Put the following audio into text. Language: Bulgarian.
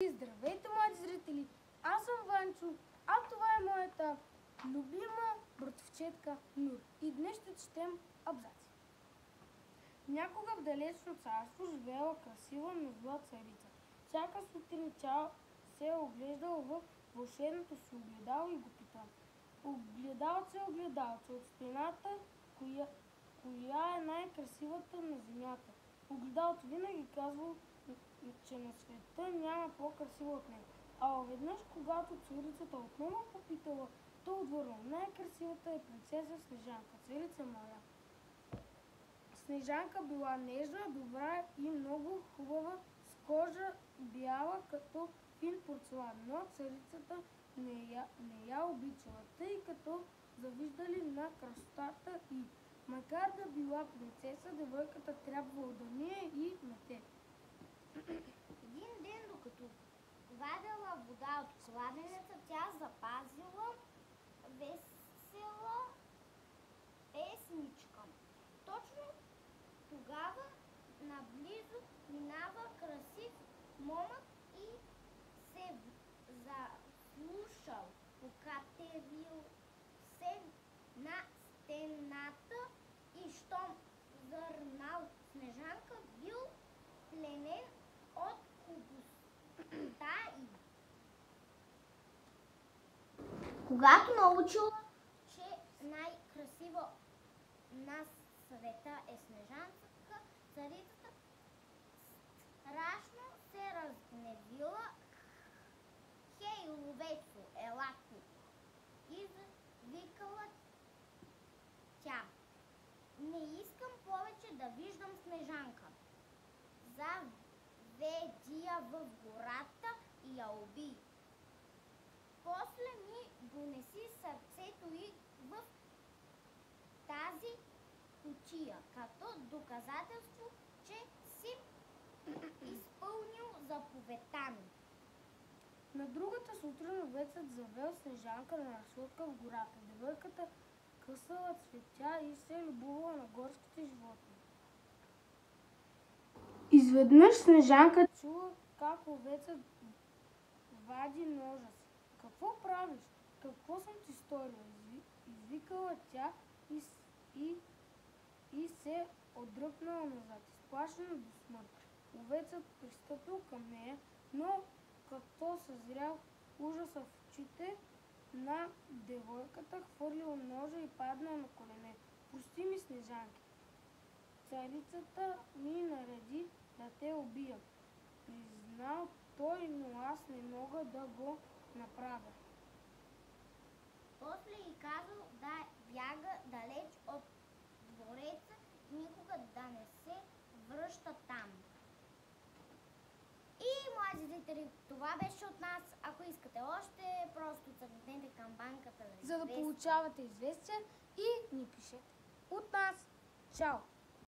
Здравейте, млади зрители! Аз съм Ванчо, а това е моята любима братовчетка Нур. И днес ще четем абзаци. Някога в далечно царство живеела красива, но зла царица. Всяка сутрин тя се е оглеждала в вълшебното си огледало и го пита: огледалце, от стената, коя е най-красивата на земята? Огледалото винаги казвало, че на света няма по-красива от нея. А веднъж, когато царицата отново попитала, то отвърнал: най-красивата е принцеса Снежанка, царица моя. Снежанка била нежна, добра и много хубава, с кожа бяла като фин порцелан, но царицата не я обичала, тъй като завиждали на красотата й. Макар да била принцеса, девойката трябвало да мие и мете. Един ден, докато вадела вода от кладенеца, тя запазила весела песничка. Точно тогава наблизо минава красив момък и се заслушал. Покатерил се на стената и щом зърнал Снежанка, бил пленен от хубостта й. Когато научила, че най-красива на света е Снежанка, царицата страшно се разгневила. Хей, ловецо, ела тук! Извикала тя. Не искам повече да виждам Снежанка. Заведи я в гората и я убий. После ми донеси сърцето й в тази кутия, като доказателство, че си изпълнил заповедта ми. На другата сутрин ловецът завел Снежанка на разходка в гората. Девойката късала цветя и се любувала на горските животни. Изведнъж Снежанка чула как ловецът вади ножа си. Какво правиш? Какво съм ти сторила? Извикала тя и се отдръпнала назад, изплашена до смърт. Ловецът пристъпил към нея, но като съзрял ужаса в очите на девойката, хвърлил ножа и паднал на колене. Прости ми, Снежанки. Царицата ми нареди да те убия. Признал той, но аз не мога да го направя. После й казал да бяга далеч от двореца и никога да не се връща там. И, млади зрители, това беше от нас. Ако искате още, просто цъкнете камбанката за да получавате известия и ни пишете. От нас, чао!